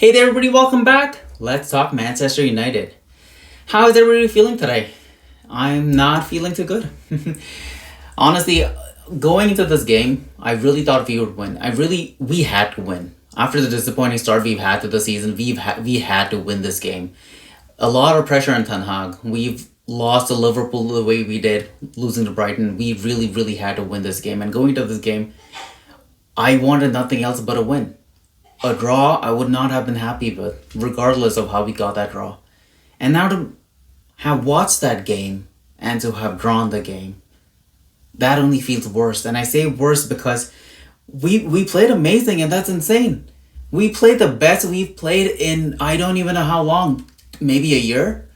Hey there, everybody, welcome back. Let's talk Manchester United. How is everybody feeling today? I'm not feeling too good. Honestly, going into this game, I really thought we would win. We had to win. After the disappointing start we've had to the season, we had to win this game. A lot of pressure on Ten Hag. We've lost to Liverpool the way we did, losing to Brighton. We really had to win this game. And going to this game, I wanted nothing else but a win. A draw, I would not have been happy with, regardless of how we got that draw. And now to have watched that game and to have drawn the game, that only feels worse. And I say worse because we played amazing, and that's insane. We played the best we've played in I don't even know how long, maybe a year.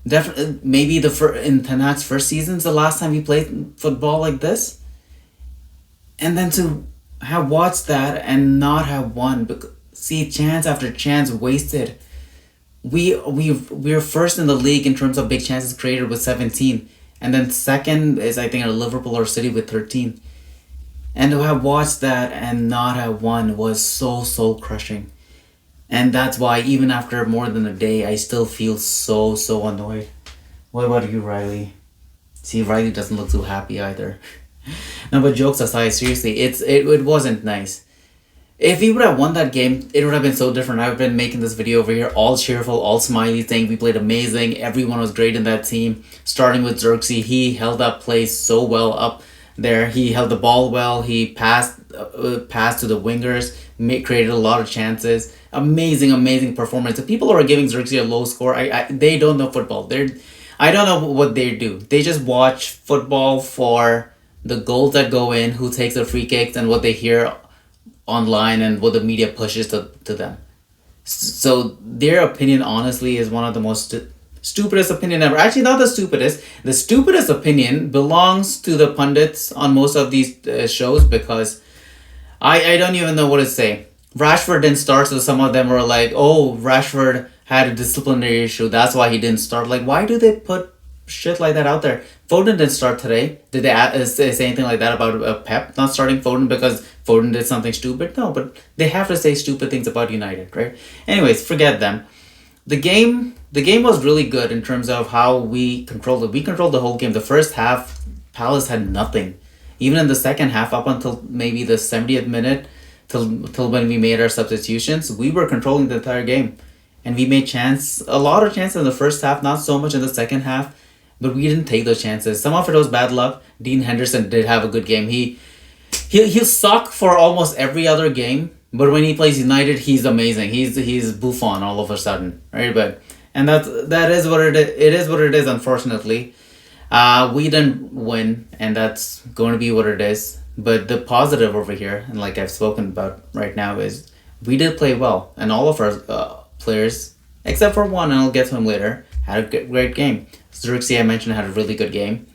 Definitely, maybe in Ten Hag's first season's the last time we played football like this. And then to have watched that and not have won, see chance after chance wasted. We're first in the league in terms of big chances created with 17, and then second is I think a Liverpool or City with 13. And to have watched that and not have won was so crushing. And that's why even after more than a day, I still feel so annoyed. What about you, Riley? See, Riley doesn't look too happy either. No, but jokes aside, seriously, it wasn't nice. If we would have won that game, it would have been so different. I've been making this video over here, all cheerful, all smiley, saying we played amazing. Everyone was great in that team. Starting with Xerxes, he held that play so well up there. He held the ball well. He passed to the wingers, created a lot of chances. Amazing performance. If people are giving Xerxes a low score, they don't know football. I don't know what they do. They just watch football for the goals that go in, who takes the free kicks, and what they hear online and what the media pushes to them. So their opinion, honestly, is one of the most stupidest opinion ever. Actually, not the stupidest. The stupidest opinion belongs to the pundits on most of these shows, because I don't even know what to say. Rashford didn't start, so some of them were like, oh, Rashford had a disciplinary issue, that's why he didn't start. Like, why do they put shit like that out there? Foden didn't start today. Did they say anything like that about Pep not starting Foden because Foden did something stupid? No, but they have to say stupid things about United, right? Anyways, forget them. The game was really good in terms of how we controlled it. We controlled the whole game. The first half, Palace had nothing. Even in the second half, up until maybe the 70th minute, till when we made our substitutions, we were controlling the entire game. And we made a lot of chances in the first half, not so much in the second half. But we didn't take those chances. Some of it was bad luck. Dean Henderson did have a good game. He'll suck for almost every other game, but when he plays United, he's amazing. He's Buffon all of a sudden, right? That is what it is. It is what it is. Unfortunately, we didn't win, and that's going to be what it is. But the positive over here, and like I've spoken about right now, is we did play well, and all of our players, except for one, and I'll get to him later, had a great game. Xerxes, I mentioned, had a really good game.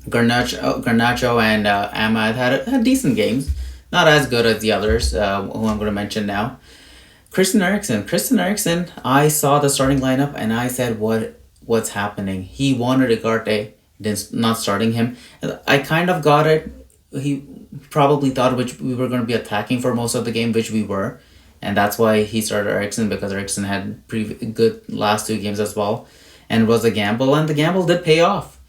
Garnacho and Ahmad had decent games. Not as good as the others, who I'm going to mention now. Christian Eriksen, I saw the starting lineup and I said, what's happening? He wanted Ugarte, not starting him. I kind of got it. He probably thought we were going to be attacking for most of the game, which we were. And that's why he started Eriksen, because Eriksen had pretty good last two games as well. And it was a gamble, and the gamble did pay off.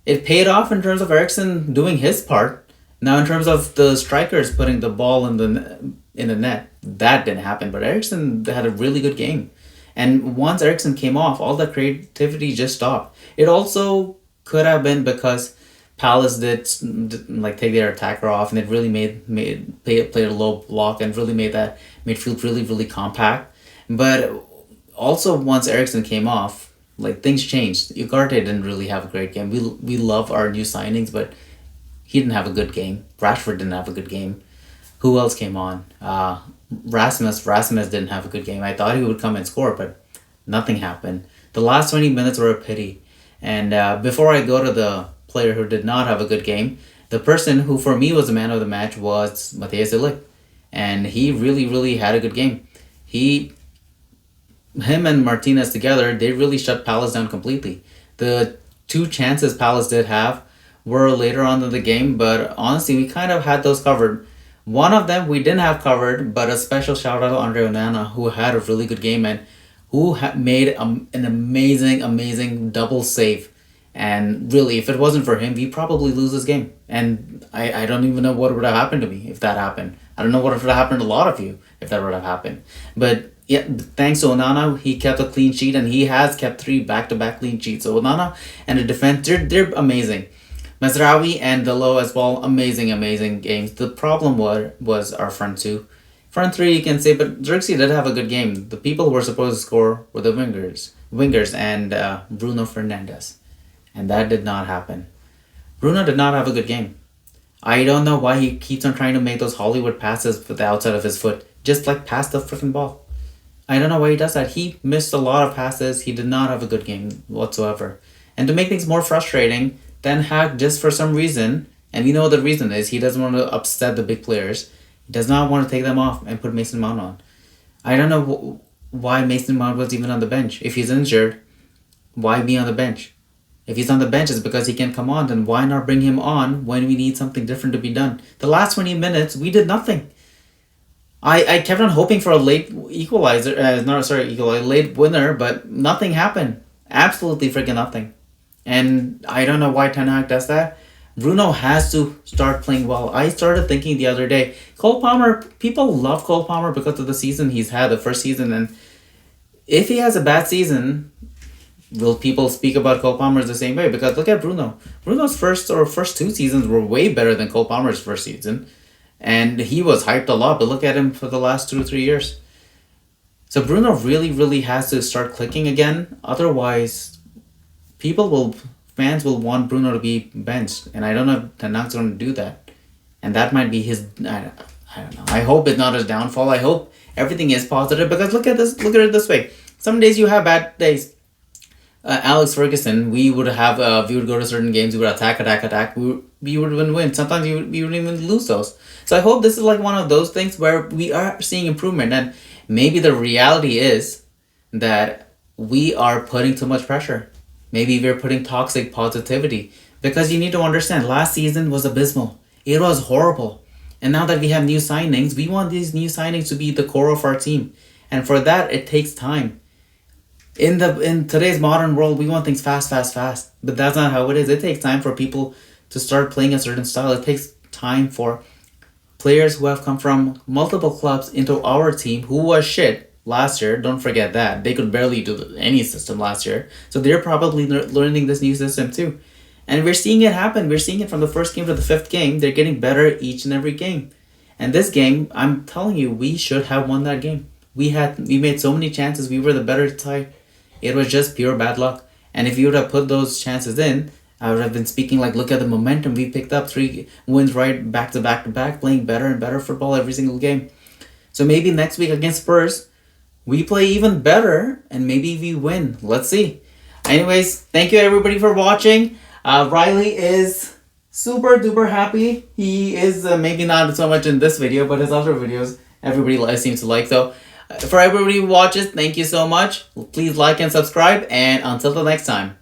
It paid off in terms of Eriksen doing his part. Now, in terms of the strikers putting the ball in the net, that didn't happen. But Eriksen had a really good game. And once Eriksen came off, all the creativity just stopped. It also could have been because Palace did like take their attacker off, and it really played a low block and really made midfield really compact. But also once Eriksen came off, like, things changed. Ugarte didn't really have a great game. We love our new signings, but he didn't have a good game. Rashford didn't have a good game. Who else came on? Rasmus didn't have a good game. I thought he would come and score, but nothing happened. The last 20 minutes were a pity. And before I go to the player who did not have a good game, the person who for me was the man of the match was Matthias de Ligt. And he really had a good game. Him and Martinez together, they really shut Palace down completely. The two chances Palace did have were later on in the game, but honestly, we kind of had those covered. One of them we didn't have covered, but a special shout out to Andre Onana, who had a really good game and who made an amazing double save. And really, if it wasn't for him, we probably lose this game. And I don't even know what would have happened to me if that happened. I don't know what would have happened to a lot of you if that would have happened. But yeah, thanks to Onana, he kept a clean sheet and he has kept 3 back-to-back clean sheets. So Onana and the defense, they're amazing. Mazraoui and Delo as well, amazing games. The problem was our front 2. Front 3 you can say, but Xerxes did have a good game. The people who were supposed to score were the wingers and Bruno Fernandes. And that did not happen. Bruno did not have a good game. I don't know why he keeps on trying to make those Hollywood passes with the outside of his foot. Just like pass the freaking ball. I don't know why he does that. He missed a lot of passes. He did not have a good game whatsoever. And to make things more frustrating, Ten Hag, just for some reason, and we know what the reason is, he doesn't want to upset the big players. He does not want to take them off and put Mason Mount on. I don't know why Mason Mount was even on the bench. If he's injured, why be on the bench? If he's on the bench, it's because he can come on. Then why not bring him on when we need something different to be done? The last 20 minutes, we did nothing. I kept on hoping for a late equalizer, late winner, but nothing happened. Absolutely freaking nothing. And I don't know why Ten Hag does that. Bruno has to start playing well. I started thinking the other day, Cole Palmer, people love Cole Palmer because of the season he's had, the first season. And if he has a bad season, will people speak about Cole Palmer the same way? Because look at Bruno. Bruno's first 2 seasons were way better than Cole Palmer's first season. And he was hyped a lot, but look at him for the last 2 or 3 years. So Bruno really has to start clicking again. Otherwise, fans will want Bruno to be benched. And I don't know if Ten Hag's going to do that. And that might be his, I don't know. I hope it's not his downfall. I hope everything is positive. Because look at it this way. Some days you have bad days. Alex Ferguson, we would go to certain games, we would attack, we would win. Sometimes we would even lose those. So I hope this is like one of those things where we are seeing improvement, and maybe the reality is that we are putting too much pressure. Maybe we're putting toxic positivity, because you need to understand, last season was abysmal. It was horrible. And now that we have new signings, we want these new signings to be the core of our team. And for that, it takes time. In today's modern world, we want things fast. But that's not how it is. It takes time for people to start playing a certain style. It takes time for players who have come from multiple clubs into our team, who was shit last year. Don't forget that. They could barely do any system last year. So they're probably learning this new system too. And we're seeing it happen. We're seeing it from the first game to the 5th game. They're getting better each and every game. And this game, I'm telling you, we should have won that game. We made so many chances. We were the better side. It was just pure bad luck. And if you would have put those chances in, I would have been speaking like, look at the momentum. We picked up 3 wins right back to back, playing better and better football every single game. So maybe next week against Spurs, we play even better and maybe we win. Let's see. Anyways, thank you everybody for watching. Riley is super duper happy. He is maybe not so much in this video, but his other videos everybody seems to like. So for everybody who watches, thank you so much. Please like and subscribe, and until the next time.